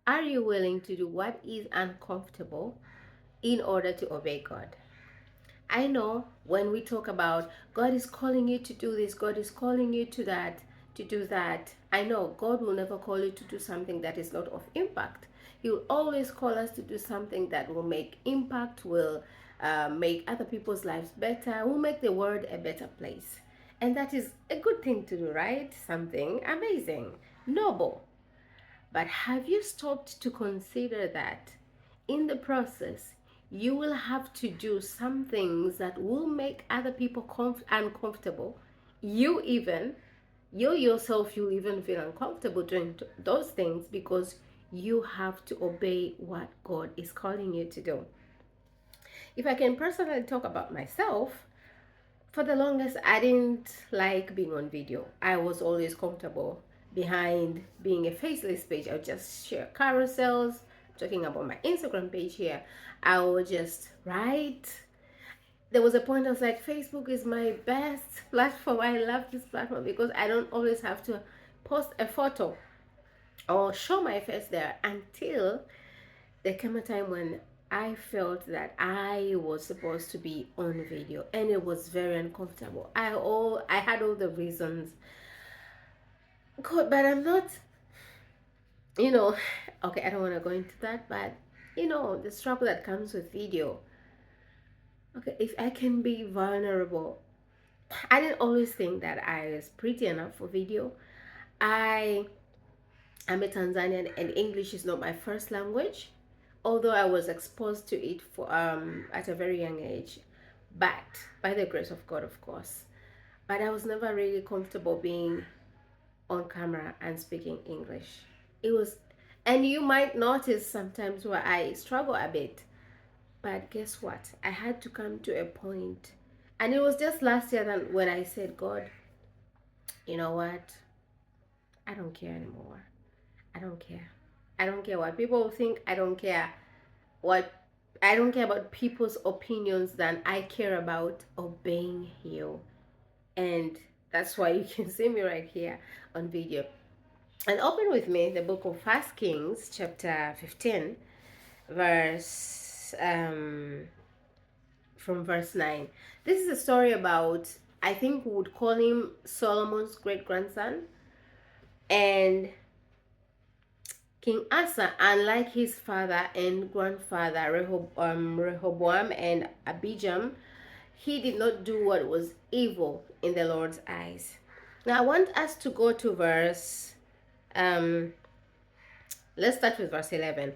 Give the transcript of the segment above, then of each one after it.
Are you willing to do what is uncomfortable in order to obey God? I know when we talk about God is calling you to do this, God is calling you to do that. I know God will never call you to do something that is not of impact. He will always call us to do something that will make impact, will make other people's lives better, will make the world a better place. And that is a good thing to do, right? Something amazing, noble. But have you stopped to consider that in the process, you will have to do some things that will make other people uncomfortable? You even, you yourself, you'll even feel uncomfortable doing those things because you have to obey what God is calling you to do. If I can personally talk about myself, for the longest, I didn't like being on video. I was always comfortable behind being a faceless page. I would just share carousels, talking about my Instagram page here. I would just write. There was a point I was like, Facebook is my best platform. I love this platform because I don't always have to post a photo or show my face there until there came a time when I felt that I was supposed to be on video and it was very uncomfortable. I had all the reasons. God, but I'm not, you know, okay, I don't want to go into that, but the struggle that comes with video. Okay, if I can be vulnerable. I didn't always think that I was pretty enough for video. I am a Tanzanian and English is not my first language, although I was exposed to it for at a very young age, but by the grace of God, of course. But I was never really comfortable being on camera and speaking English. It was, and you might notice sometimes where I struggle a bit. But guess what? I had to come to a point, and it was just last year that when I said, God, you know what? I don't care anymore. I don't care. I don't care what people think. What I don't care about people's opinions than I care about obeying you. And that's why you can see me right here on video. And open with me the book of First Kings, chapter 15, verse from verse 9. This is a story about, I think we would call him Solomon's great grandson. And King Asa, unlike his father and grandfather Rehoboam and Abijam, he did not do what was evil in the Lord's eyes. Now I want us to go to um, let's start with verse 11.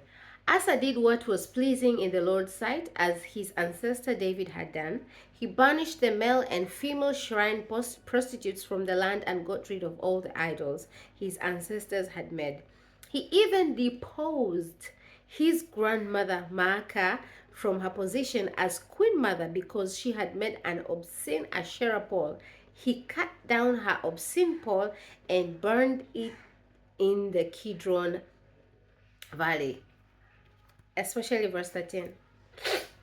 Asa did what was pleasing in the Lord's sight, as his ancestor David had done. He banished the male and female shrine prostitutes from the land and got rid of all the idols his ancestors had made. He even deposed his grandmother Maacah from her position as queen mother because she had made an obscene Asherah pole. He cut down her obscene pole and burned it in the Kidron Valley. Especially verse 13.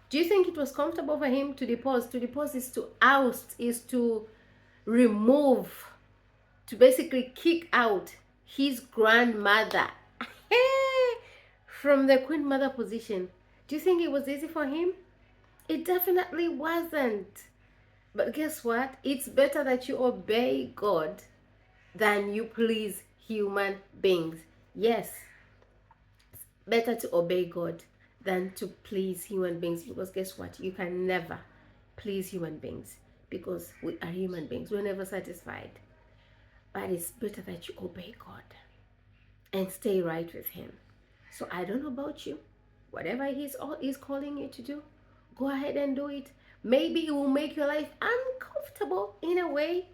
Do you think it was comfortable for him to depose? To depose is to oust, is to remove, to basically kick out his grandmother from the queen mother position. Do you think it was easy for him? It definitely wasn't. But guess what? It's better that you obey God than you please human beings. Yes, better to obey God than to please human beings, because guess what? You can never please human beings because we are human beings. We're never satisfied. But it's better that you obey God and stay right with Him. So I don't know about you. Whatever He's calling you to do, go ahead and do it. Maybe it will make your life uncomfortable in a way,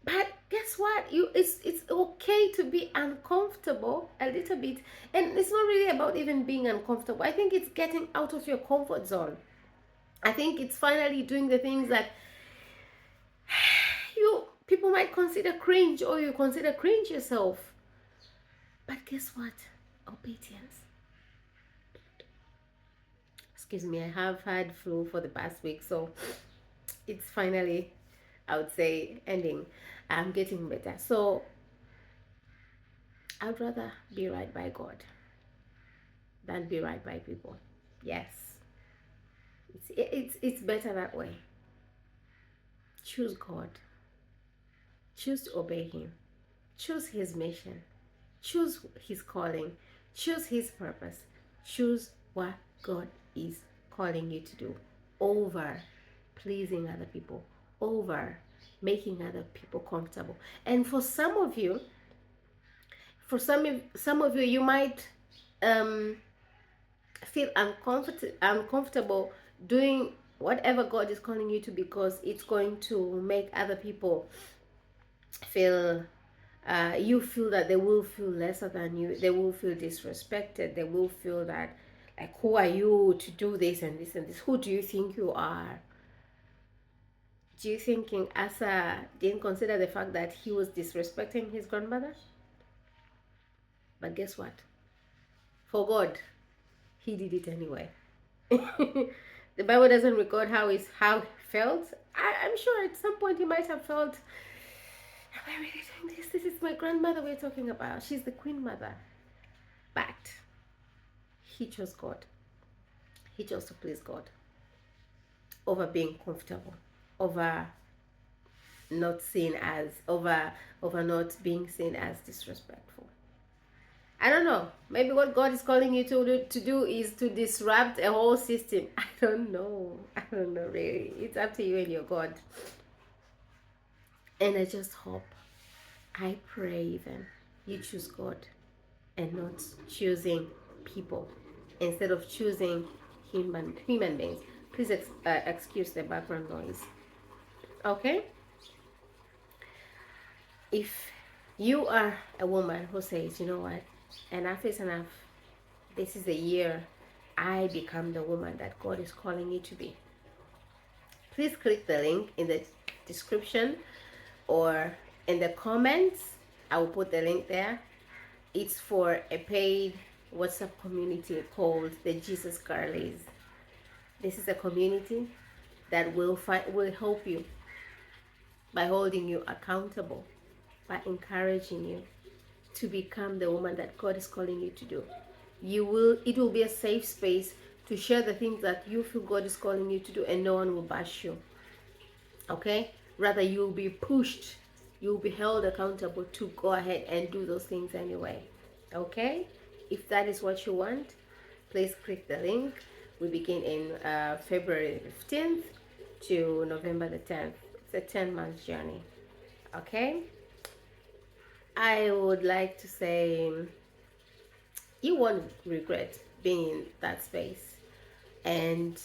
but guess what? It's okay to be uncomfortable a little bit. And it's not really about even being uncomfortable. I think it's getting out of your comfort zone. I think it's finally doing the things that you people might consider cringe, or you consider cringe yourself. But guess what? Obedience. Excuse me, I have had flu for the past week, so it's finally, I would say, ending. I'm getting better. So I'd rather be right by God than be right by people. Yes, it's better that way. Choose God. Choose to obey Him. Choose His mission. Choose His calling. Choose His purpose. Choose what God is calling you to do over pleasing other people, over making other people comfortable. And for some of you, you might um, feel uncomfortable doing whatever God is calling you to, because it's going to make other people feel you feel that they will feel lesser than you, they will feel disrespected, they will feel that, like, who are you to do this and this and this, who do you think you are? Do you thinking Asa didn't consider the fact that he was disrespecting his grandmother? But guess what? For God, he did it anyway. The Bible doesn't record how he felt. I'm sure at some point he might have felt, am I really doing this? This is my grandmother we're talking about. She's the queen mother. But he chose God. He chose to please God over being comfortable, over not being seen as disrespectful. I don't know. Maybe what God is calling you to do is to disrupt a whole system. I don't know. Really. It's up to you and your God. And I just hope, I pray even, you choose God and not choosing people instead of choosing human beings. Please excuse the background noise. Okay? If you are a woman who says, you know what, enough is enough, this is the year I become the woman that God is calling you to be, please click the link in the description or in the comments. I will put the link there. It's for a paid WhatsApp community called the Jesus Girlies. This is a community that will help you by holding you accountable, by encouraging you to become the woman that God is calling you to do. It will be a safe space to share the things that you feel God is calling you to do, and no one will bash you. Okay? Rather, you'll be pushed, you'll be held accountable to go ahead and do those things anyway. Okay? If that is what you want, please click the link. We begin in February 15th to November the 10th. It's a 10-month journey. Okay? I would like to say you won't regret being in that space. And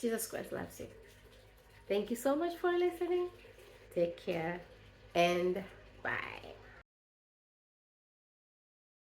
Jesus Christ loves you. Thank you so much for listening. Take care and bye.